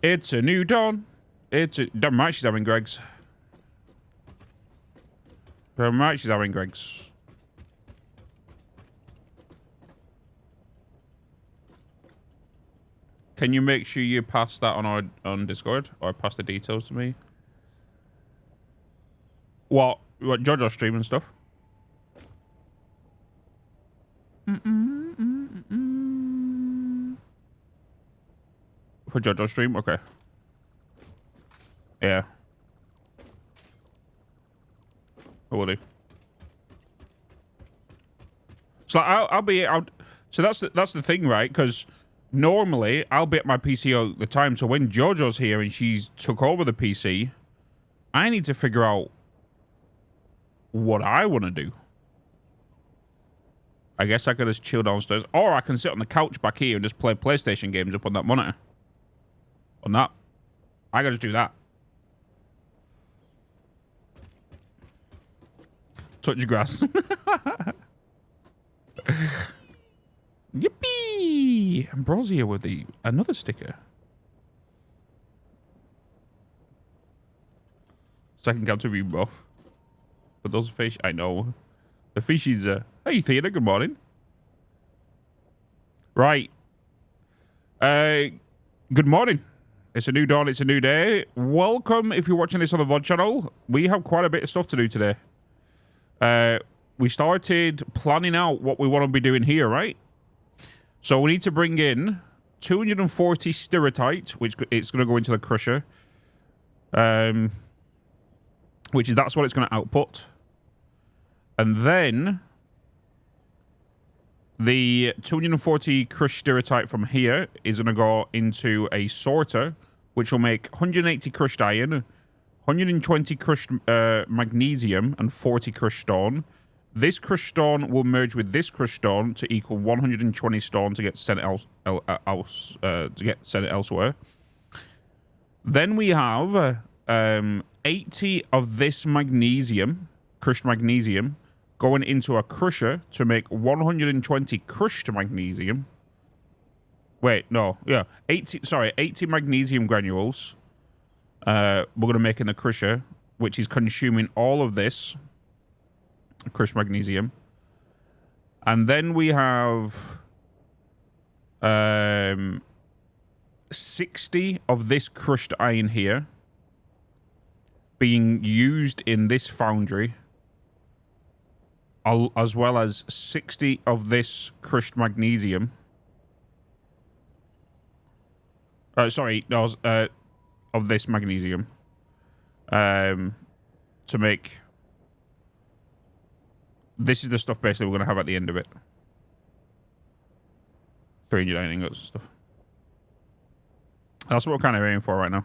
It's a new dawn. Damn right she's having Greg's. Damn right she's having Greg's. Can you make sure you pass that on Discord, or pass the details to me? What JoJo stream and stuff? For JoJo stream, okay. Yeah. I will do. So I'll be out. So that's the thing, right? Because normally I'll be at my PC all the time. So when JoJo's here and she's took over the PC, I need to figure out what I want to do. I guess I could just chill downstairs, or I can sit on the couch back here and just play PlayStation games up on that monitor. On that, I gotta do that. Touch grass. Yippee! Ambrosia with another sticker. Second count to be rough. But those fish, I know. The fishies, hey Theodore, good morning. Right. Good morning. It's a new dawn, it's a new day. Welcome if you're watching this on the VOD channel. We have quite a bit of stuff to do today. We started planning out what we want to be doing here, right? So we need to bring in 240 Stereotype, which it's going to go into the crusher. That's what it's going to output. And then the 240 crushed Stereotype from here is going to go into a sorter, which will make 180 crushed iron, 120 crushed magnesium, and 40 crushed stone. This crushed stone will merge with this crushed stone to equal 120 stone to get sent elsewhere. Then we have 80 of this magnesium, crushed magnesium, going into a crusher to make 120 crushed magnesium. Wait, no, yeah, 80 magnesium granules. We're going to make in the crusher, which is consuming all of this crushed magnesium. And then we have 60 of this crushed iron here being used in this foundry, as well as 60 of this crushed magnesium. Of this magnesium to make. This is the stuff basically we're going to have at the end of it. 309 ingots and stuff. That's what we're kind of aiming for right now.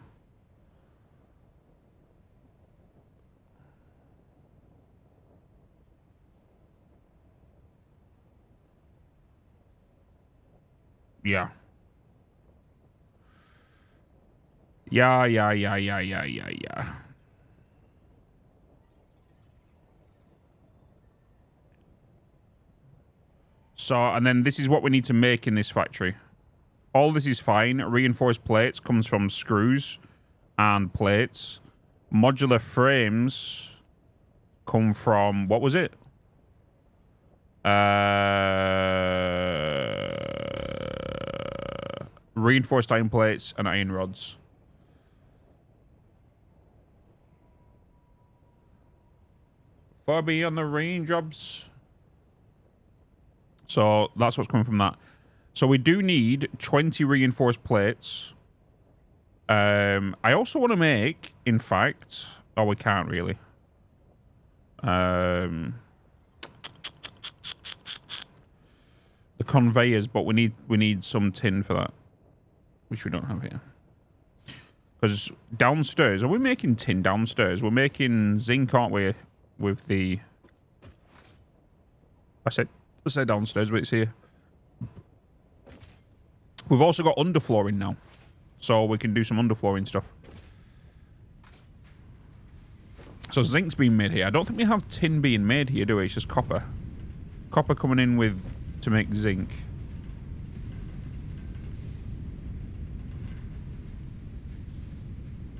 Yeah. Yeah. So, and then this is what we need to make in this factory. All this is fine. Reinforced plates comes from screws and plates. Modular frames come from, what was it? Reinforced iron plates and iron rods. Far beyond the raindrops. So that's what's coming from that. So we do need 20 reinforced plates. I also want to make, in fact... Oh, we can't really. The conveyors, but we need some tin for that. Which we don't have here. Because downstairs... Are we making tin downstairs? We're making zinc, aren't we? With the... I said downstairs, but it's here. We've also got underflooring now. So we can do some underflooring stuff. So zinc's being made here. I don't think we have tin being made here, do we? It's just copper. Copper coming in with... to make zinc.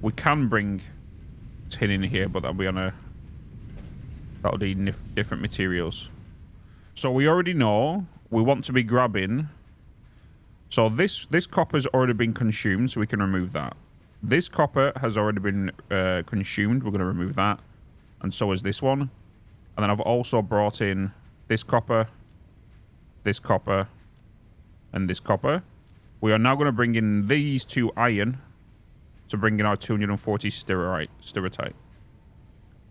We can bring tin in here, but that'll be on a... That'll need different materials. So we already know we want to be grabbing... So this copper's already been consumed, so we can remove that. This copper has already been consumed. We're going to remove that. And so is this one. And then I've also brought in this copper, and this copper. We are now going to bring in these 2 iron to bring in our 240 stirritite.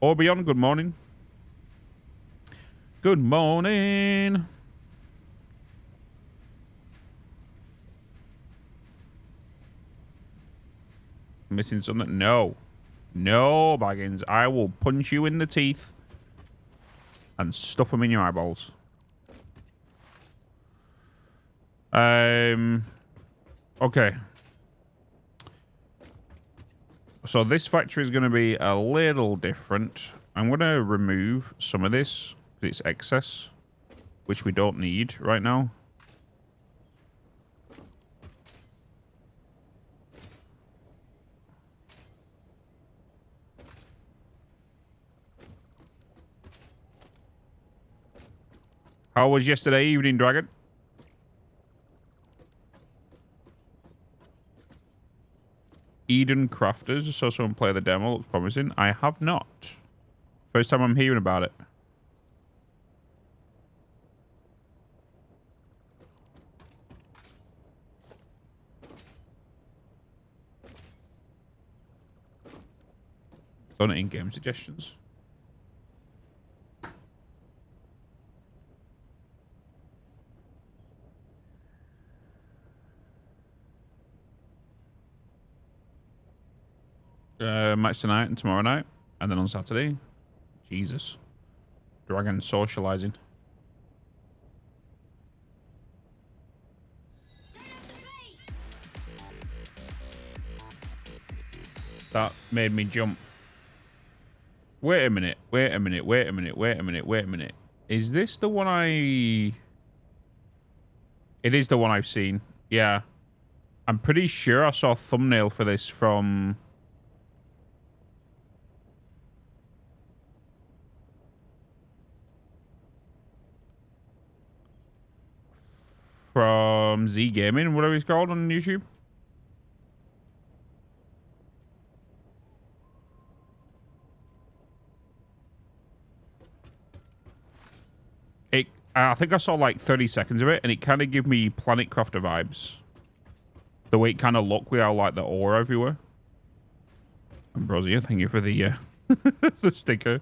Orbion, good morning. Good morning. Missing something? No. No, Baggins. I will punch you in the teeth and stuff them in your eyeballs. Okay. So this factory is going to be a little different. I'm going to remove some of this because it's excess, which we don't need right now. How was yesterday evening, Dragon? Eden Crafters. I saw someone play the demo. Looks promising. I have not. First time I'm hearing about it. Done it in-game suggestions. Match tonight and tomorrow night, and then on Saturday. Jesus. Dragon socializing. That made me jump. Wait a minute. Wait a minute. Wait a minute. Wait a minute. Wait a minute. Is this the one I... It is the one I've seen. Yeah. I'm pretty sure I saw a thumbnail for this from... From Z Gaming, whatever he's called on YouTube. I think I saw like 30 seconds of it, and it kind of gave me Planet Crafter vibes. The way it kind of looked with all like the ore everywhere. Ambrosia, thank you for the the sticker.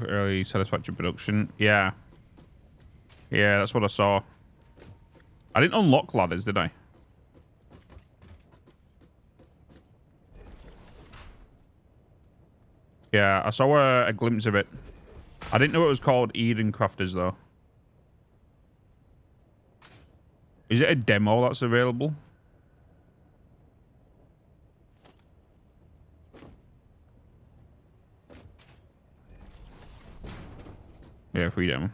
Early Satisfactory production. Yeah. Yeah, that's what I saw. I didn't unlock ladders, did I? Yeah, I saw a glimpse of it. I didn't know it was called Eden Crafters, though. Is it a demo that's available? Yeah, free demo.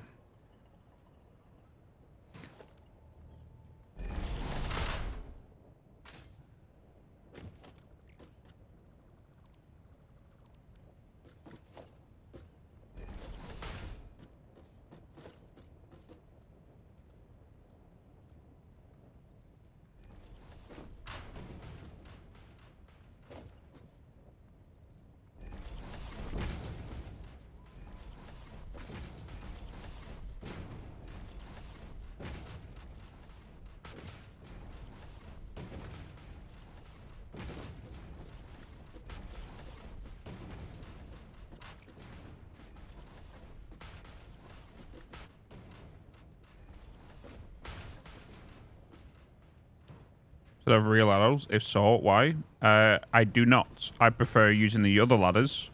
Of real ladders? If so, why? I do not. I prefer using the other ladders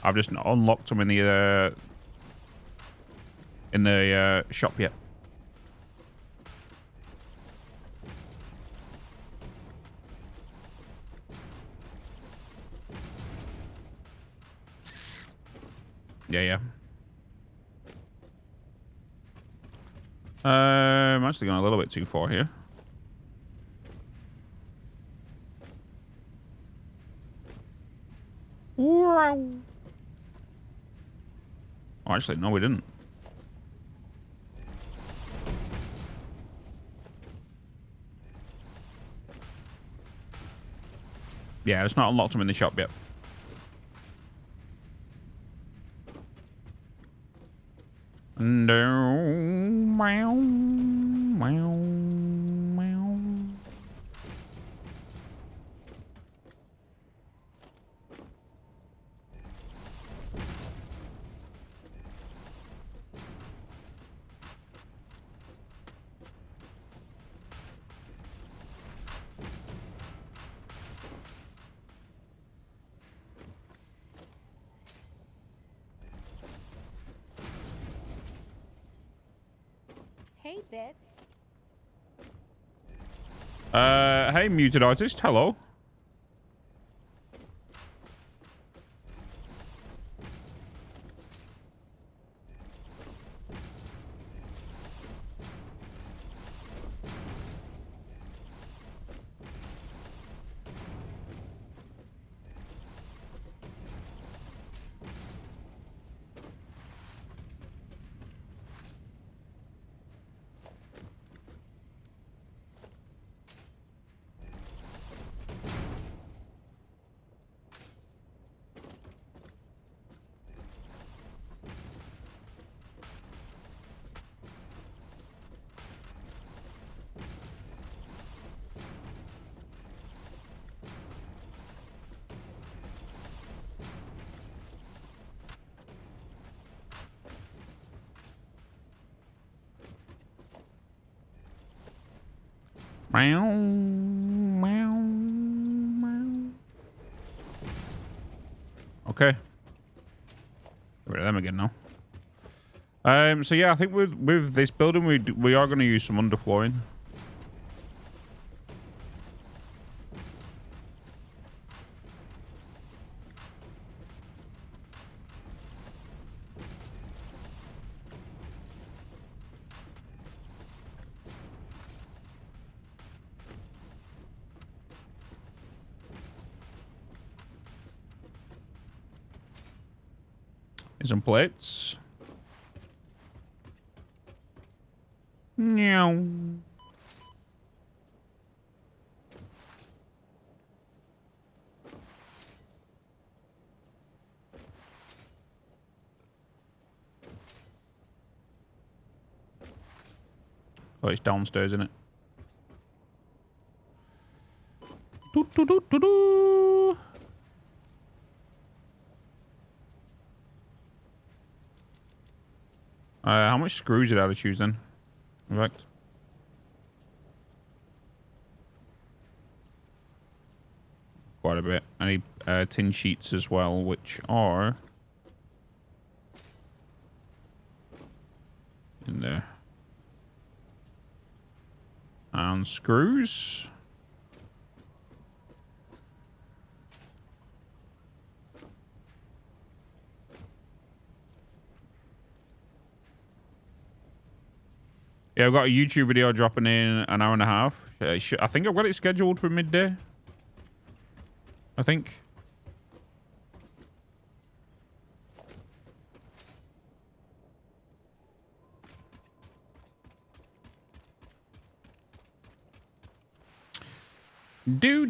I've just not unlocked them in the shop yet. Yeah. I'm actually going a little bit too far here. Wow. Oh, actually, no, we didn't. Yeah, it's not unlocked them in the shop yet. No, meow, meow, meow. Hey, Bitz. Hey, muted artist. Hello. Meow, meow, meow. Okay. Get rid of them again now. So yeah, I think with this building, we are going to use some underflooring. Here's some plates. Meow. Oh, it's downstairs, isn't it? Do, do, do, do, do. How much screws did I have to choose then? In fact. Quite a bit. I need tin sheets as well, which are in there. And screws. Yeah, I've got a YouTube video dropping in an hour and a half. I think I've got it scheduled for midday. I think. Do.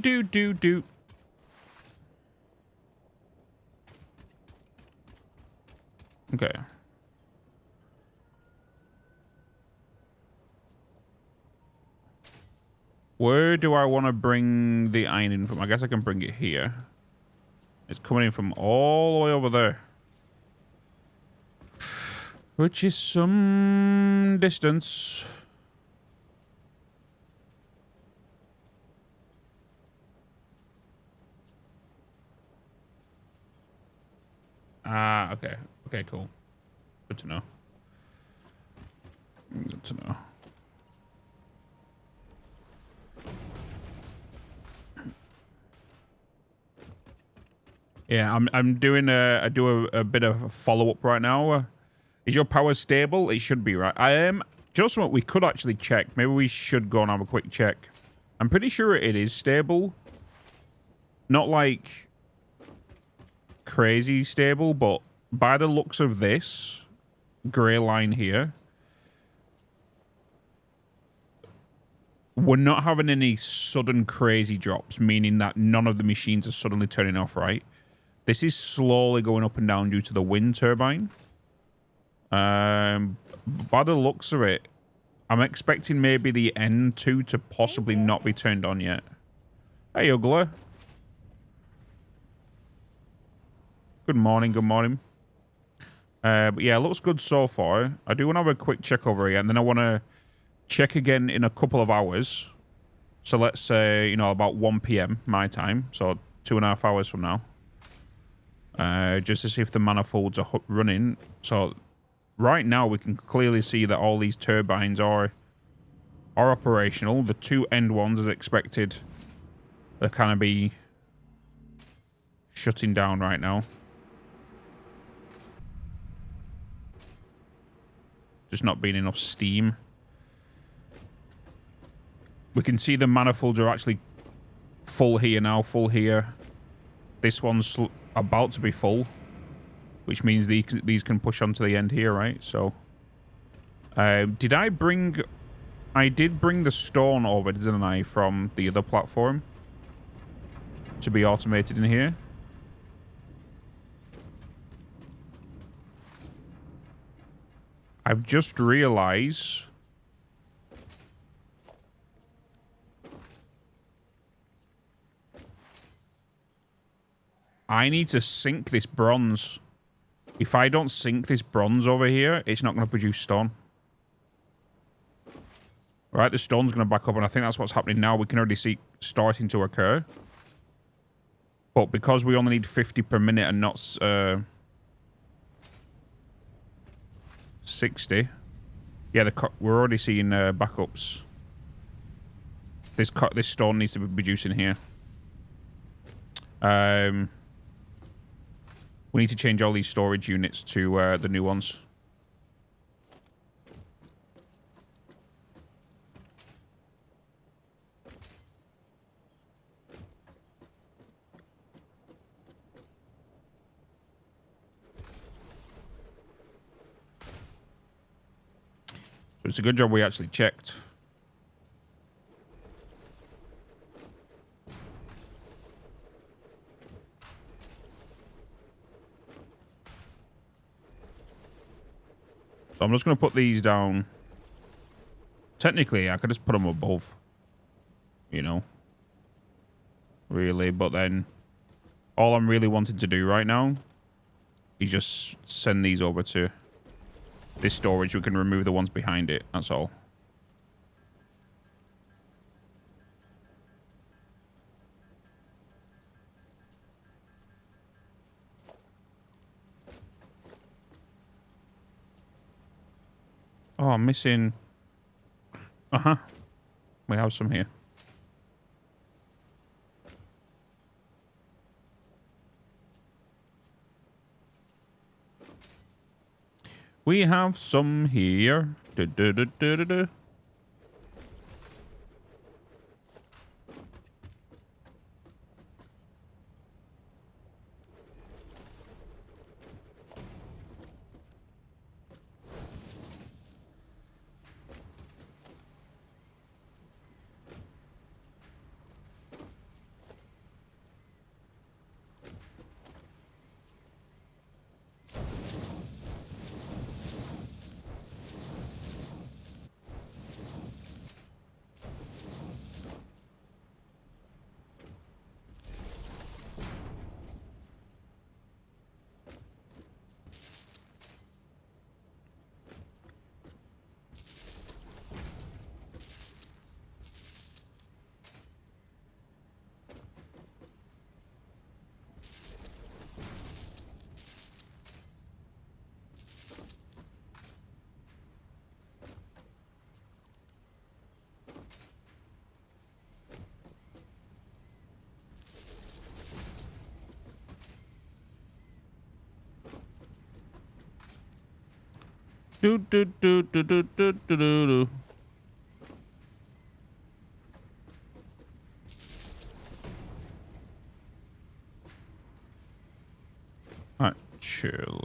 Okay. Where do I want to bring the iron in from? I guess I can bring it here. It's coming in from all the way over there. Which is some distance. Ah, okay. Okay, cool. Good to know. Good to know. Yeah, I'm doing I do a bit of a follow-up right now. Is your power stable? It should be, right? I am. Just what we could actually check. Maybe we should go and have a quick check. I'm pretty sure it is stable. Not like crazy stable, but by the looks of this gray line here, we're not having any sudden crazy drops, meaning that none of the machines are suddenly turning off, right? This is slowly going up and down due to the wind turbine. By the looks of it, I'm expecting maybe the N2 to possibly not be turned on yet. Hey, Ugler. Good morning, good morning. But yeah, it looks good so far. I do want to have a quick check over here, and then I want to check again in a couple of hours. So let's say, you know, about 1 p.m. my time, so 2.5 hours from now. Just to see if the manifolds are running. So right now we can clearly see that all these turbines are operational. The two end ones, as expected, they're kind of be shutting down right now. Just not being enough steam. We can see the manifolds are actually full here now, full here. This one's about to be full, which means these can push onto the end here, right? So, did I bring... I did bring the stone over, didn't I, from the other platform to be automated in here. I've just realized... I need to sink this bronze. If I don't sink this bronze over here, it's not going to produce stone. Right, the stone's going to back up, and I think that's what's happening now. We can already see starting to occur. But because we only need 50 per minute and not 60... Yeah, we're already seeing backups. This stone needs to be producing here. We need to change all these storage units to the new ones. So it's a good job we actually checked. So I'm just going to put these down. Technically, I could just put them above. You know. Really, but then all I'm really wanting to do right now is just send these over to this storage. We can remove the ones behind it. That's all. Oh, I'm missing... Uh-huh. We have some here. We have some here. Do do do do do do do do. Actually.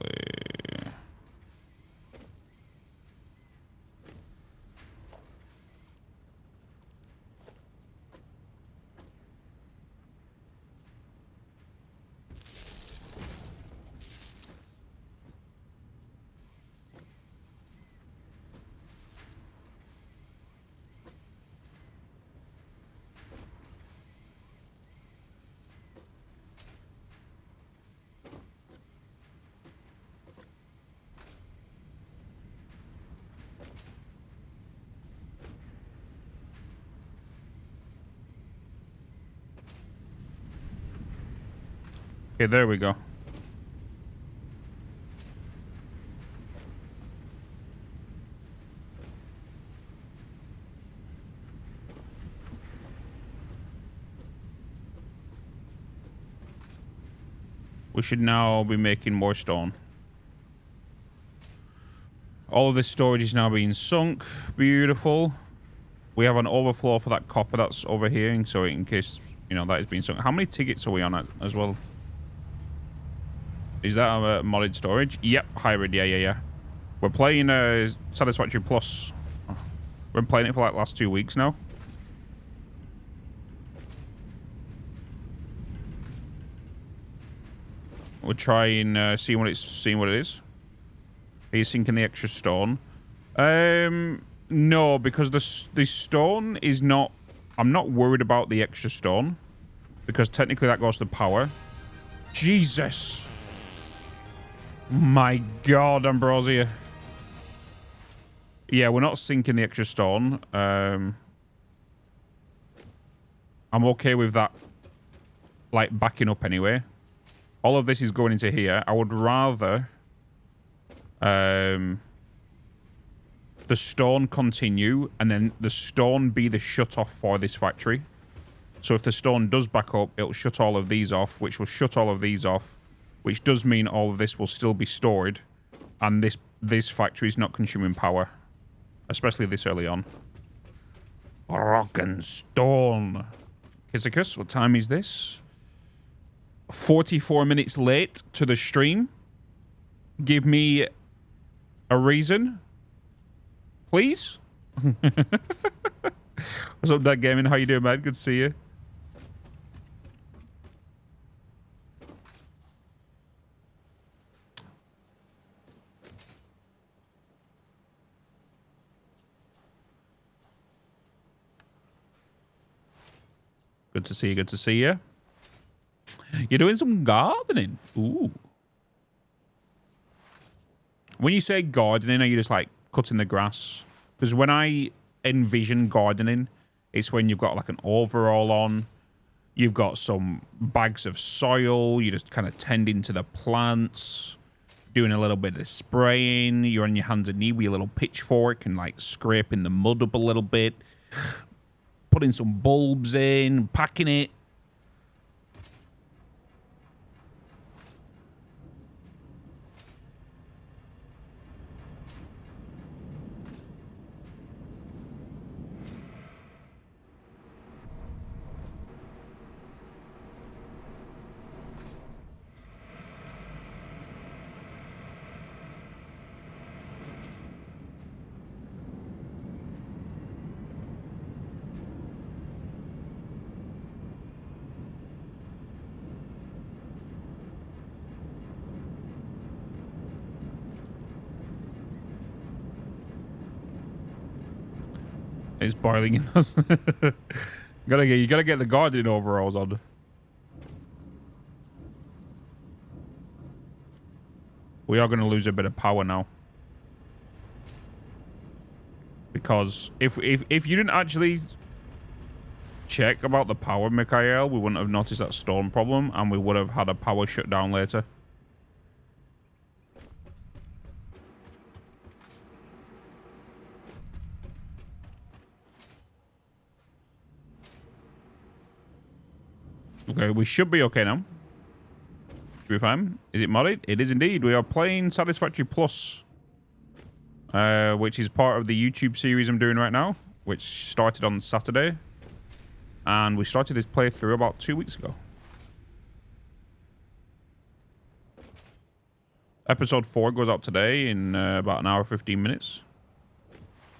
Okay, there we go. We should now be making more stone. All of this storage is now being sunk. Beautiful. We have an overflow for that copper that's over here, so in case, you know, that is being sunk. How many tickets are we on as well? Is that a modded storage? Yep, hybrid. Yeah. We're playing Satisfactory Plus. We've been playing it for like the last 2 weeks now. We'll try and see what it is. Are you sinking the extra stone? No, because the stone is not... I'm not worried about the extra stone. Because technically that goes to power. Jesus! My God, Ambrosia. Yeah, we're not sinking the extra stone. I'm okay with that, like, backing up anyway. All of this is going into here. I would rather the stone continue and then the stone be the shut-off for this factory. So if the stone does back up, it'll shut all of these off, which will shut all of these off, which does mean all of this will still be stored, and this factory is not consuming power, especially this early on. Rock and stone. Kizicus, what time is this? 44 minutes late to the stream. Give me a reason, please. What's up, Dad Gaming? How you doing, man? Good to see you. Good to see you. Good to see you. You're doing some gardening. Ooh. When you say gardening, are you just like cutting the grass? Because when I envision gardening, it's when you've got like an overall on, you've got some bags of soil, you're just kind of tending to the plants, doing a little bit of spraying, you're on your hands and knees with your little pitchfork and like scraping the mud up a little bit, putting some bulbs in, packing it. It's boiling in us. you gotta get the gardening overalls on. We are gonna lose a bit of power now. Because if you didn't actually check about the power, Mikhail, we wouldn't have noticed that storm problem and we would have had a power shutdown later. Okay, we should be okay now. Should be fine. Is it modded? It is indeed. We are playing Satisfactory Plus. which is part of the YouTube series I'm doing right now, which started on Saturday. And we started this playthrough about 2 weeks ago. Episode 4 goes out today in about an hour 15 minutes.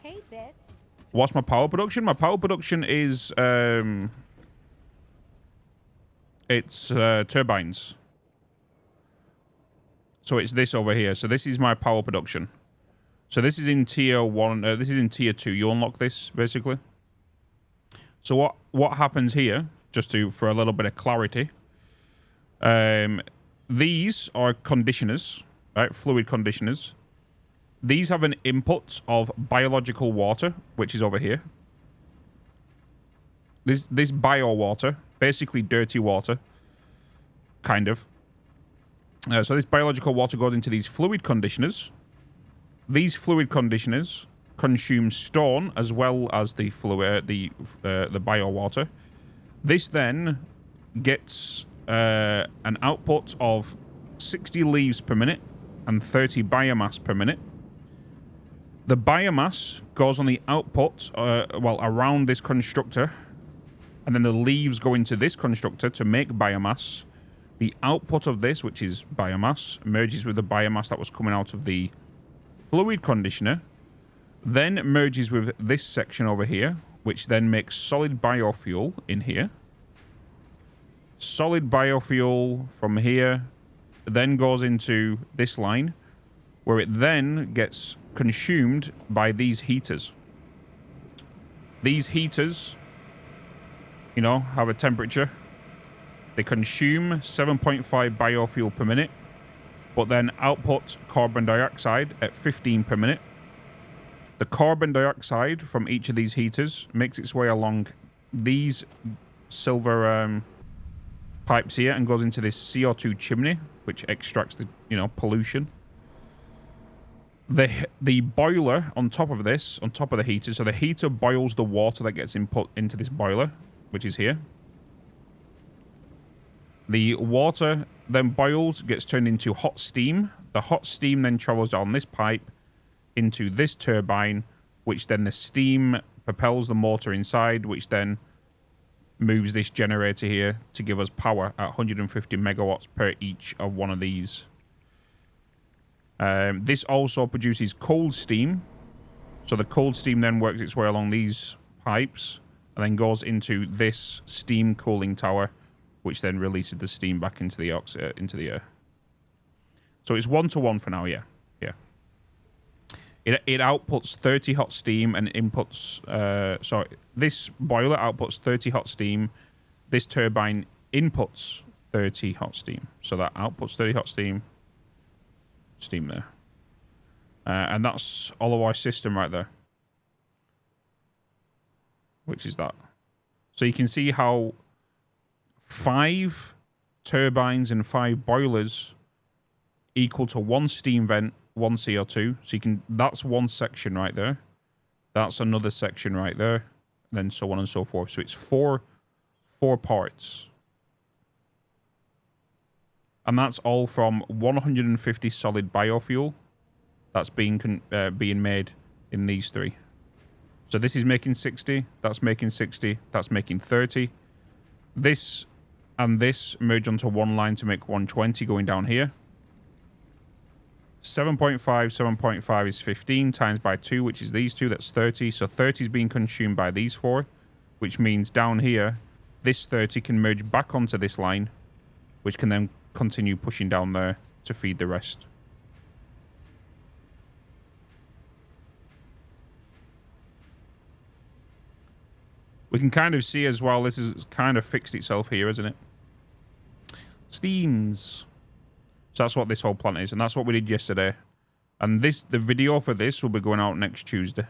Hey, Bitz. What's my power production? My power production is it's turbines. So it's this over here. So this is my power production. So this is in tier 1. This is in tier 2. You unlock this basically. So what happens here? Just for a little bit of clarity. These are conditioners, right? Fluid conditioners. These have an input of biological water, which is over here. This bio water, basically dirty water, kind of. So this biological water goes into these fluid conditioners. These fluid conditioners consume stone as well as the fluid, the bio water. This then gets an output of 60 leaves per minute and 30 biomass per minute. The biomass goes on the output, well, around this constructor, and then the leaves go into this constructor to make biomass. The output of this, which is biomass, merges with the biomass that was coming out of the fluid conditioner, then merges with this section over here, which then makes solid biofuel in here. Solid biofuel from here then goes into this line, where it then gets consumed by these heaters. These heaters, you know, have a temperature. They consume 7.5 biofuel per minute, but then output carbon dioxide at 15 per minute. The carbon dioxide from each of these heaters makes its way along these silver pipes here and goes into this CO2 chimney, which extracts the, you know, pollution. The boiler on top of this, on top of the heater, so the heater boils the water that gets input into this boiler, which is here. The water then boils, gets turned into hot steam. The hot steam then travels down this pipe into this turbine, which then the steam propels the motor inside, which then moves this generator here to give us power at 150 megawatts per each of one of these. This also produces cold steam. So the cold steam then works its way along these pipes and then goes into this steam cooling tower, which then releases the steam back into the air. So it's 1-to-1 for now, yeah. Yeah. It outputs 30 hot steam and inputs... sorry, this boiler outputs 30 hot steam. This turbine inputs 30 hot steam. So that outputs 30 hot steam. Steam there. And that's all of our system right there. Which is that. So you can see how 5 turbines and 5 boilers equal to 1 steam vent, 1 CO2. So you can, that's one section right there. That's another section right there. And then so on and so forth. So it's four parts. And that's all from 150 solid biofuel that's being made in these 3. So this is making 60, that's making 60, that's making 30. This and this merge onto one line to make 120 going down here. 7.5 is 15 times by 2, which is these 2, that's 30. So 30 is being consumed by these 4, which means down here, this 30 can merge back onto this line, which can then continue pushing down there to feed the rest. We can kind of see as well, this is kind of fixed itself here, isn't it? Steams. So that's what this whole plant is, and that's what we did yesterday. And the video for this will be going out next Tuesday.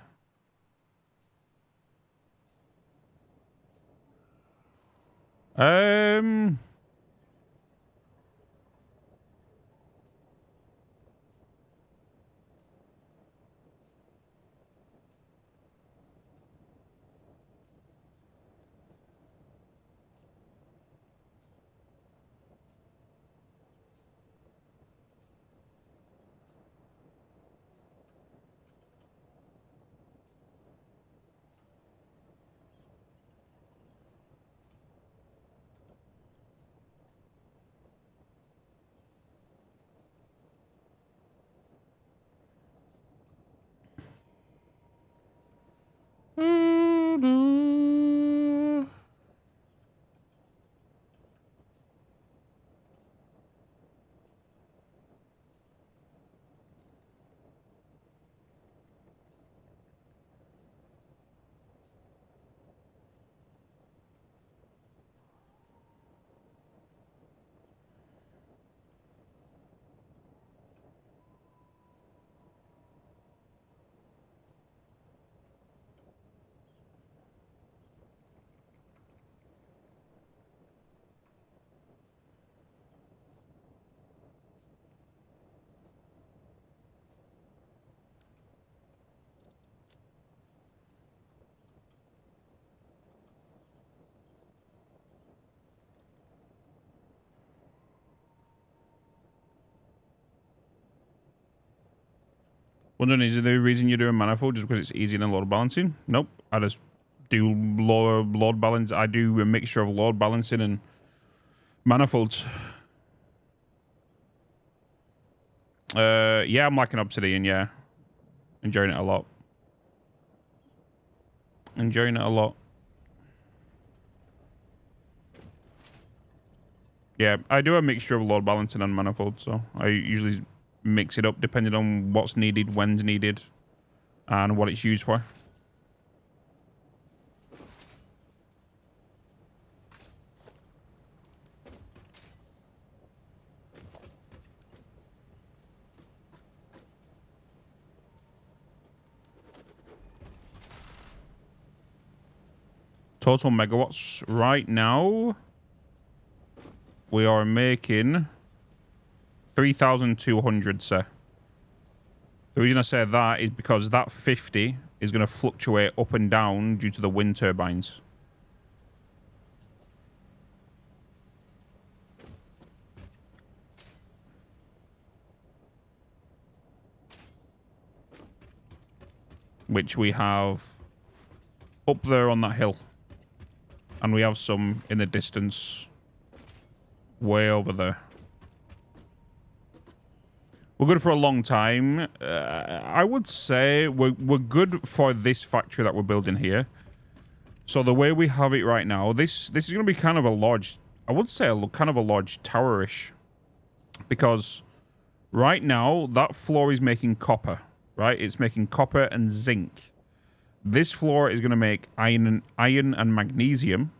Wondering, is there the reason you're doing manifold just because it's easier than load balancing? Nope. I just do load balance. I do a mixture of load balancing and manifolds. Yeah, I'm liking Obsidian, yeah. Enjoying it a lot. Enjoying it a lot. Yeah, I do a mixture of load balancing and manifold, so I usually mix it up depending on what's needed, when's needed, and what it's used for. Total megawatts right now, we are making 3,200, sir. The reason I say that is because that 50 is going to fluctuate up and down due to the wind turbines. Which we have up there on that hill. And we have some in the distance way over there. We're good for a long time. I would say we're good for this factory that we're building here. So the way we have it right now, this is going to be kind of a large, I would say kind of a large tower-ish. Because right now, that floor is making copper, right? It's making copper and zinc. This floor is going to make iron and magnesium.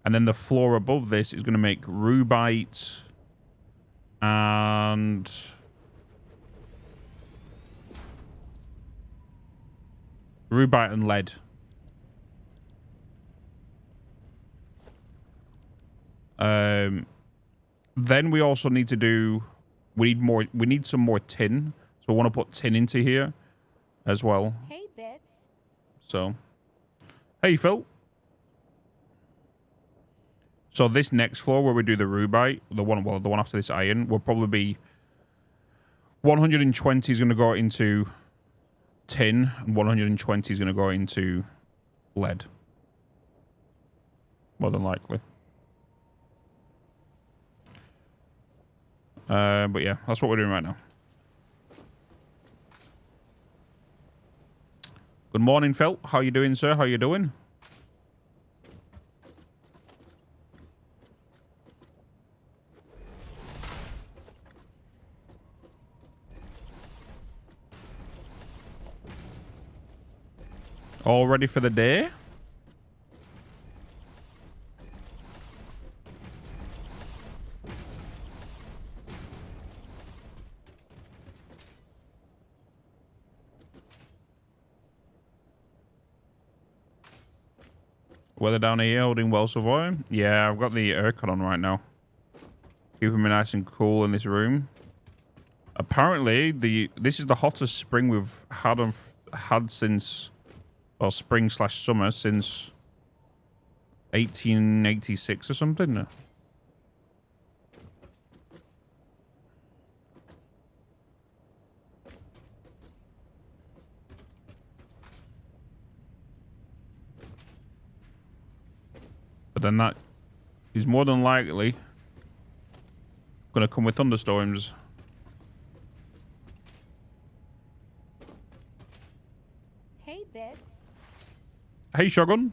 And then the floor above this is going to make rubite and lead. Then we also need to do, we need some more tin. So we want to put tin into here as well. Hey, Bitz. So, hey, Phil. So this next floor where we do the rubite, the one after this iron, will probably be 120 is going to go into tin and 120 is going to go into lead. More than likely. But yeah, that's what we're doing right now. Good morning, Phil. How you doing, sir? How you doing? All ready for the day? Weather down here holding well so far. Yeah, I've got the aircon on right now. Keeping me nice and cool in this room. Apparently, this is the hottest spring we've had since, well, spring/summer since 1886 or something. But then that is more than likely going to come with thunderstorms. Hey, Bitz. Hey, Shogun.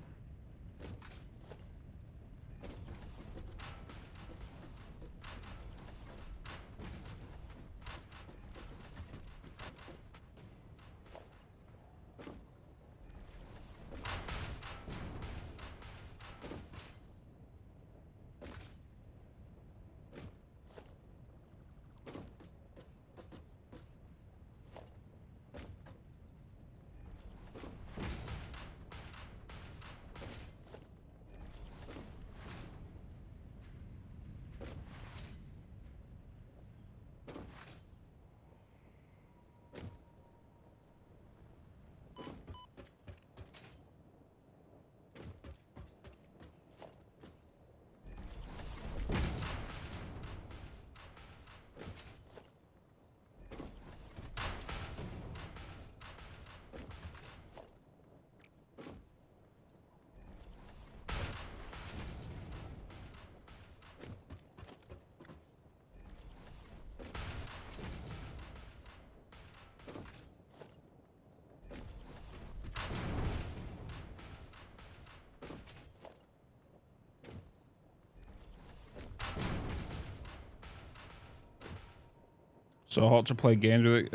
So hard to play games with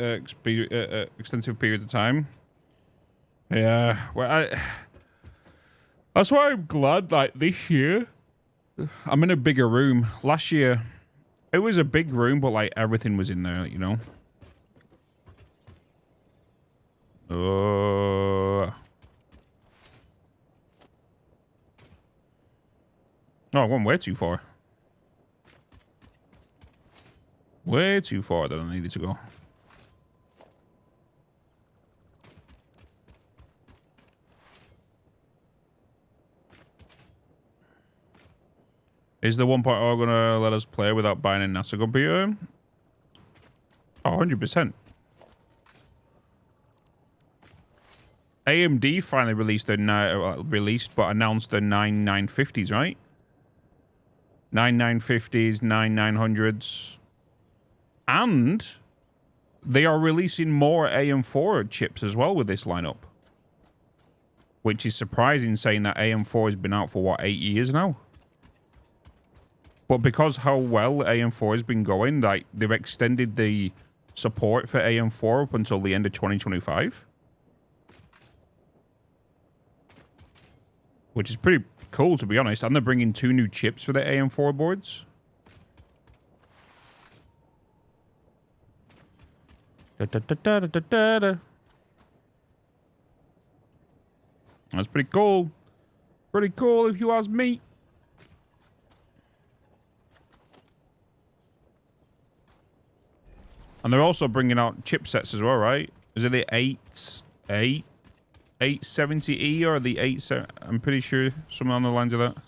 extensive periods of time. Yeah, well, that's why I'm glad, like, this year, I'm in a bigger room. Last year, it was a big room, but, like, everything was in there, you know? Oh, I went way too far. Way too far than I needed to go. Is the 1.0 gonna let us play without buying a NASA computer? Oh, 100%. AMD finally released their announced their 9950s, right? 9950s, 9900s. And they are releasing more AM4 chips as well with this lineup. Which is surprising, saying that AM4 has been out for, what, 8 years now? But because how well AM4 has been going, like, they've extended the support for AM4 up until the end of 2025. Which is pretty cool, to be honest. And they're bringing 2 new chips for the AM4 boards. That's pretty cool. Pretty cool, if you ask me. And they're also bringing out chipsets as well, right? Is it the 870E or the 87? I'm pretty sure something on the lines of that.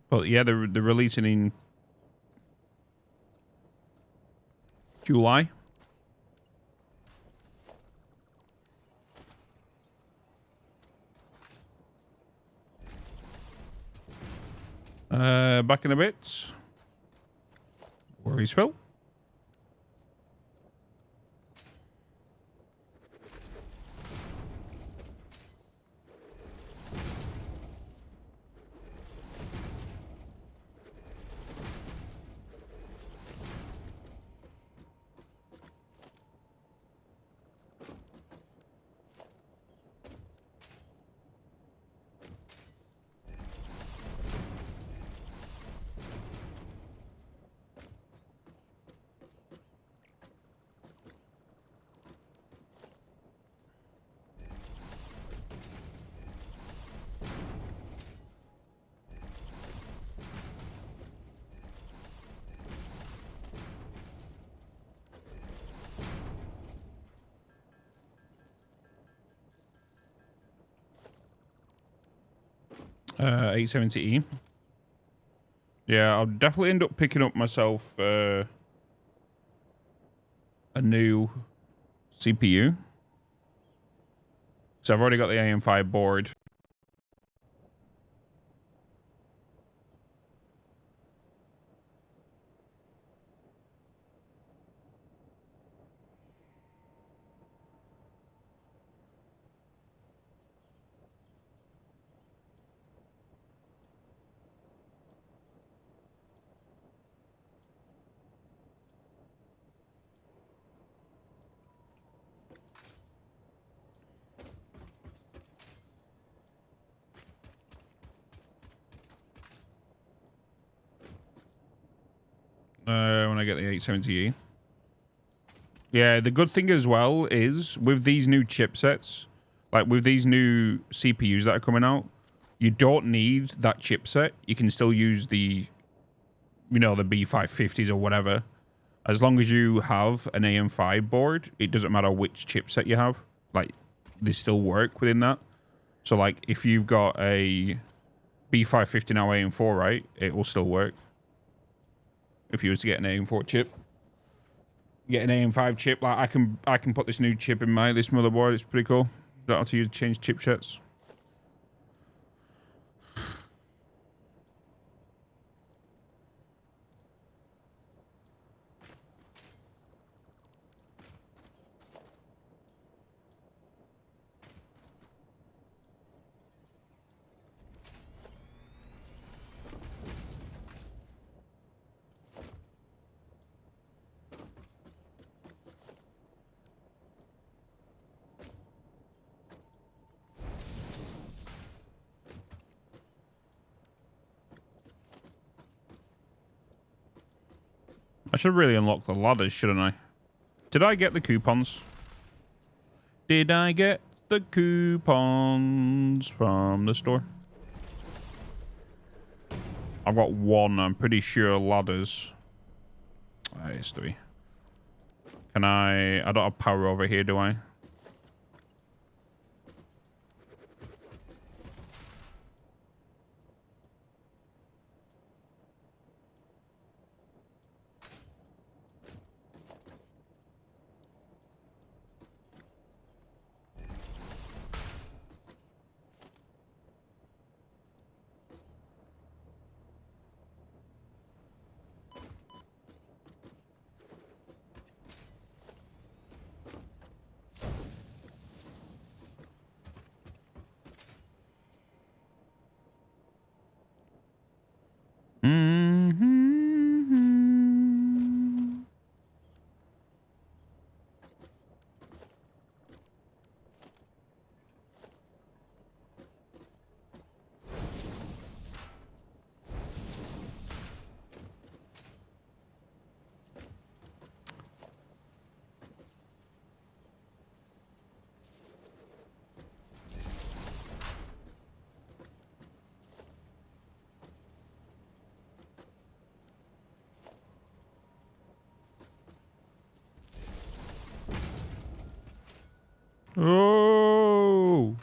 But yeah, they're releasing in July. Back in a bit. Worries, Phil. Uh, 870E. Yeah, I'll definitely end up picking up myself a new CPU. So I've already got the AM5 board. When I get the 870E. Yeah, the good thing as well is with these new chipsets, like with these new CPUs that are coming out, you don't need that chipset. You can still use the, you know, the B550s or whatever. As long as you have an AM5 board, it doesn't matter which chipset you have. Like, they still work within that. So, like, if you've got a B550 now AM4, right, it will still work. If you was to get an AM4 chip. Get an AM5 chip, like I can put this new chip in this motherboard. It's pretty cool. Don't have to change chipsets. I should really unlock the ladders, shouldn't I? Did I get the coupons? Did I get the coupons from the store? I've got one, I'm pretty sure, ladders. It's 3. Can I don't have power over here, do I? Oh.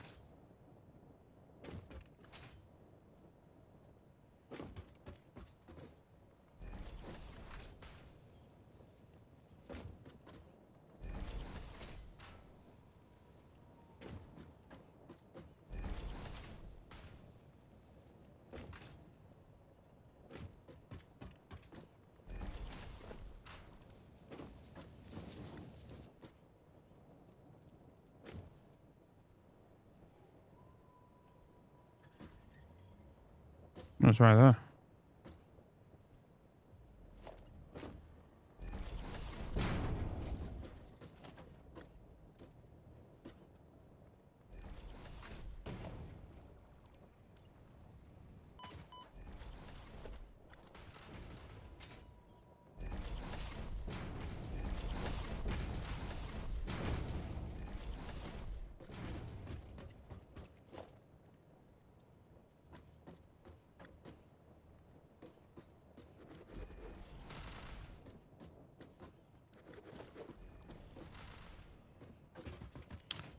That's right there.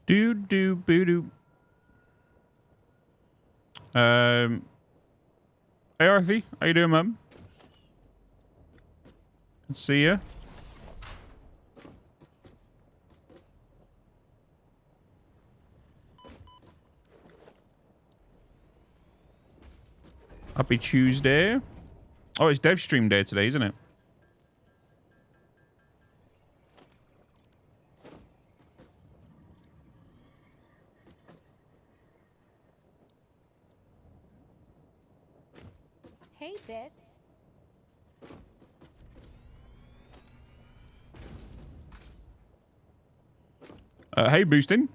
Boo-doo. Hey, Arthie. How you doing, man? Let's see ya. Happy Tuesday. Oh, it's dev stream day today, isn't it? Hey, Bitz. Hey, Boosting.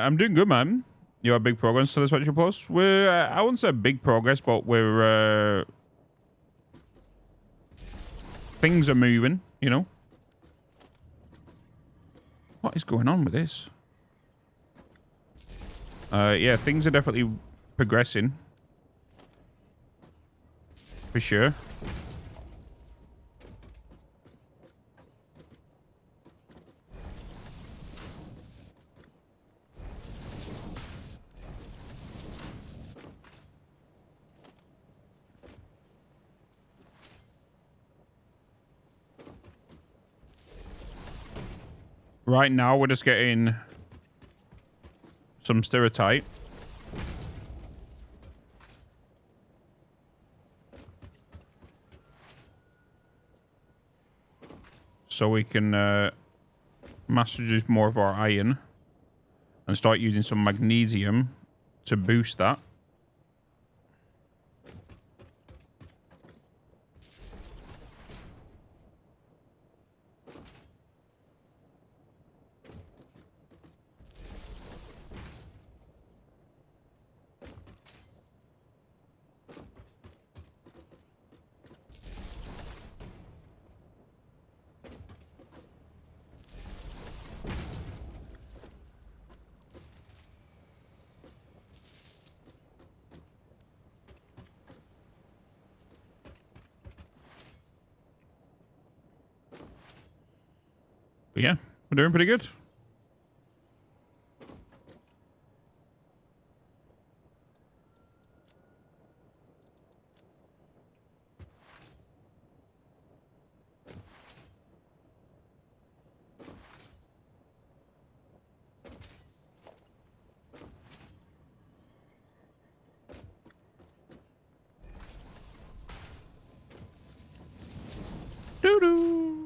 I'm doing good, man. You have big progress, Satisfactory Plus. We're, I wouldn't say big progress, but we're, things are moving, you know? What is going on with this? Yeah, things are definitely progressing. For sure. Right now, we're just getting some stereotype. So we can mass produce more of our iron. and start using some magnesium to boost that. But yeah, we're doing pretty good. Doo-doo.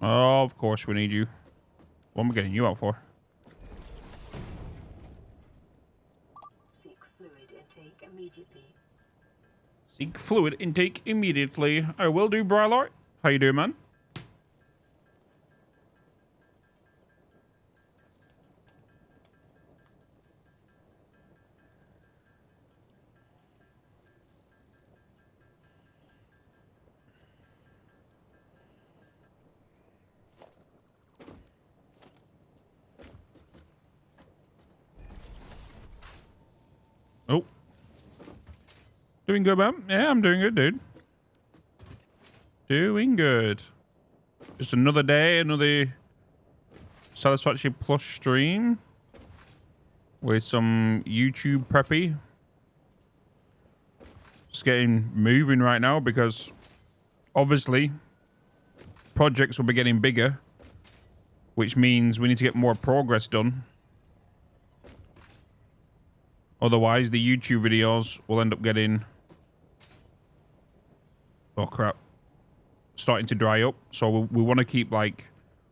Oh, of course we need you. What am I getting you out for? Seek fluid intake immediately. Seek fluid intake immediately. I will do, Brylart. How you doing, man? Oh. Doing good, man? Yeah, I'm doing good, dude. Doing good. Just another day, another Satisfactory Plus stream with some YouTube preppy. Just getting moving right now because obviously projects will be getting bigger, which means we need to get more progress done. Otherwise, the YouTube videos will end up getting... Oh, crap. Starting to dry up. So we want to keep, like,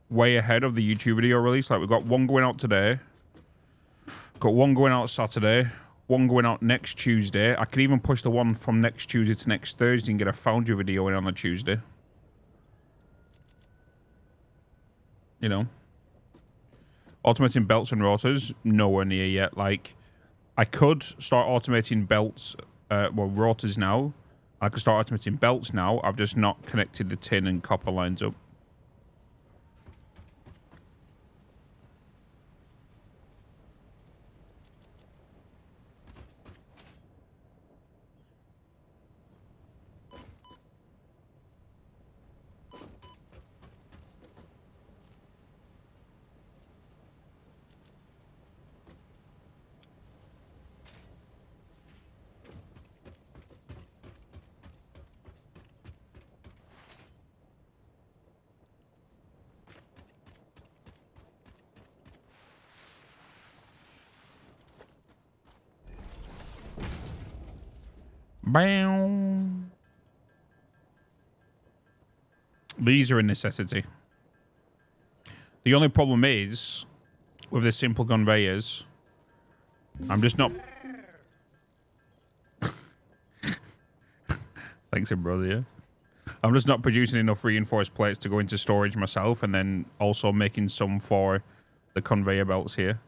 way ahead of the YouTube video release. Like, we've got one going out today. Got one going out Saturday. One going out next Tuesday. I could even push the one from next Tuesday to next Thursday and get a Foundry video in on a Tuesday. You know. Automating belts and rotors, nowhere near yet. Like... I could start automating belts, rotors now. I could start automating belts now. I've just not connected the tin and copper lines up. Bam. These are a necessity. The only problem is, with the simple conveyors, I'm just not... Thanks, brother, yeah. I'm just not producing enough reinforced plates to go into storage myself, and then also making some for the conveyor belts here.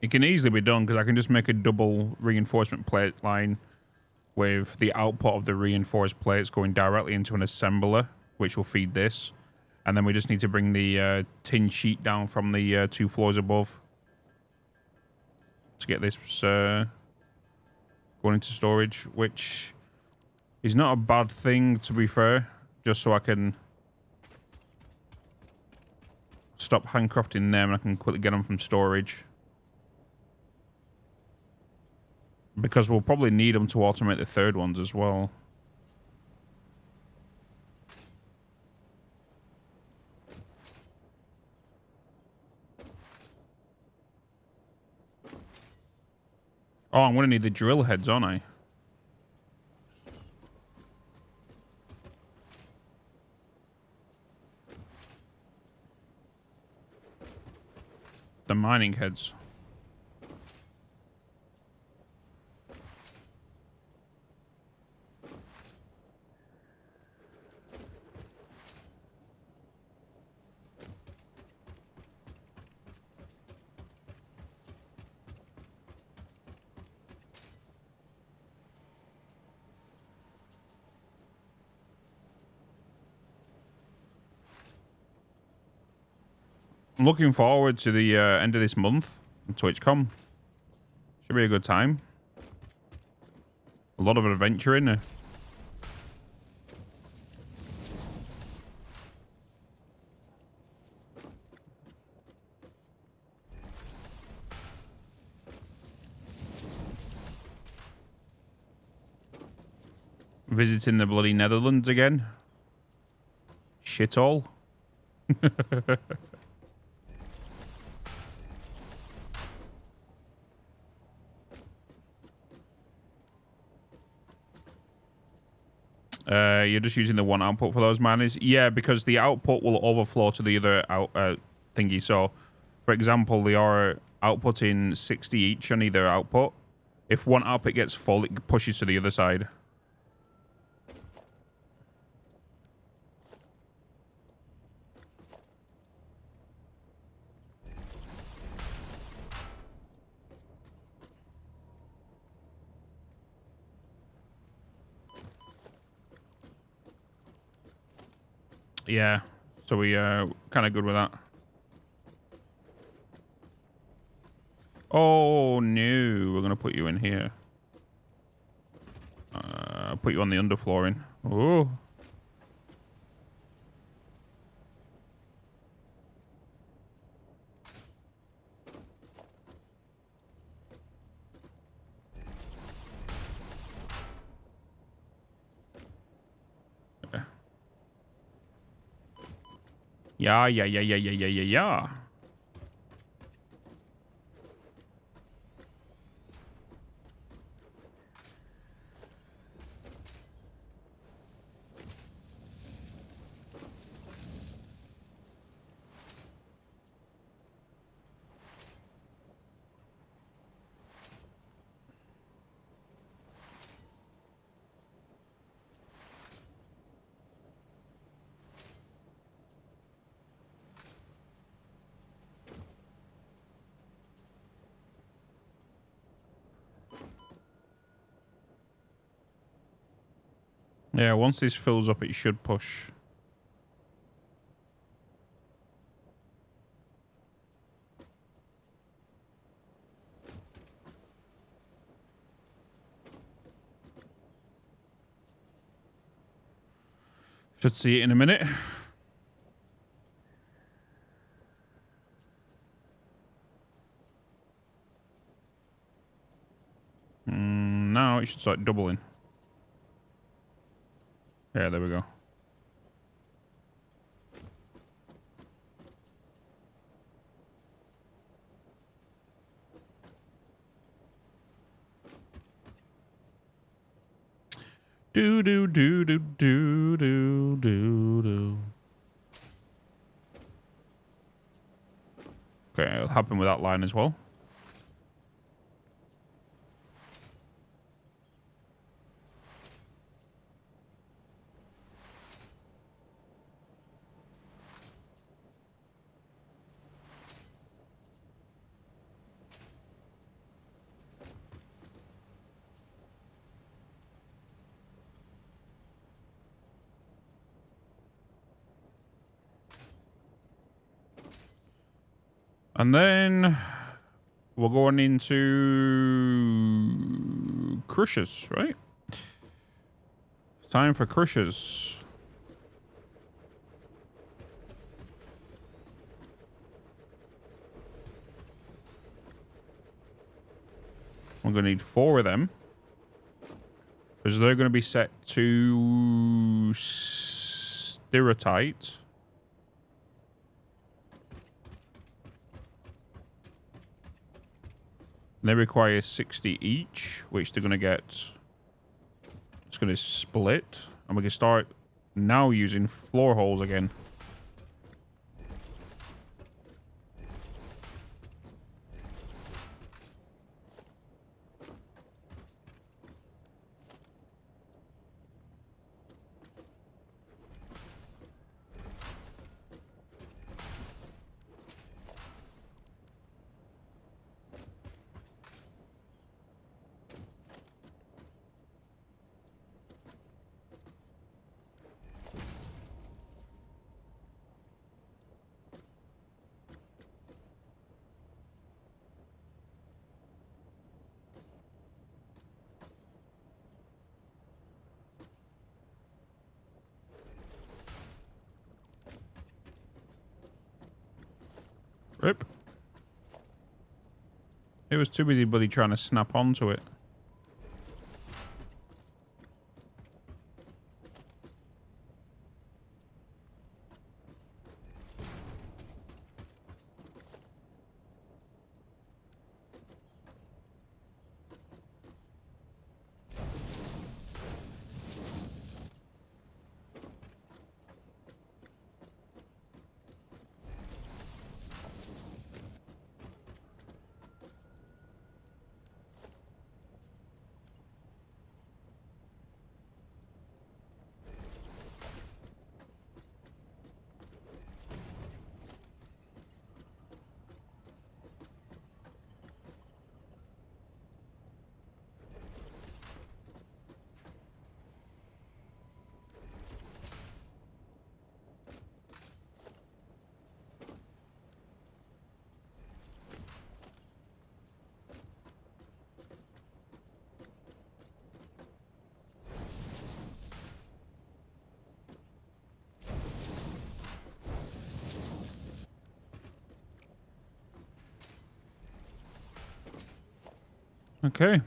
It can easily be done because I can just make a double reinforcement plate line with the output of the reinforced plates going directly into an assembler, which will feed this. And then we just need to bring the tin sheet down from the 2 floors above to get this going into storage, which is not a bad thing, to be fair, just so I can stop handcrafting them and I can quickly get them from storage. Because we'll probably need them to automate the third ones as well. Oh, I'm going to need the drill heads, aren't I? The mining heads. I'm looking forward to the end of this month on TwitchCon. Should be a good time. A lot of adventure in there. Visiting the bloody Netherlands again. Shit all. You're just using the one output for those miners? Yeah, because the output will overflow to the other thingy. So, for example, they are outputting 60 each on either output. If one output gets full, it pushes to the other side. Yeah, so we kind of good with that. Oh no, we're gonna put you in here. Put you on the underflooring. Oh. Yeah. Yeah, once this fills up, it should push. Should see it in a minute. Now it should start doubling. Yeah, there we go. Do do do do do do do do. Okay, it'll happen with that line as well. And then we're going into crushers, right? It's time for crushers. We're going to need 4 of them. Because they're going to be set to Stereotype. They require 60 each, which they're going to get. It's going to split. And we can start now using floor holes again. Rip. It was too busy bloody trying to snap onto it. Okay.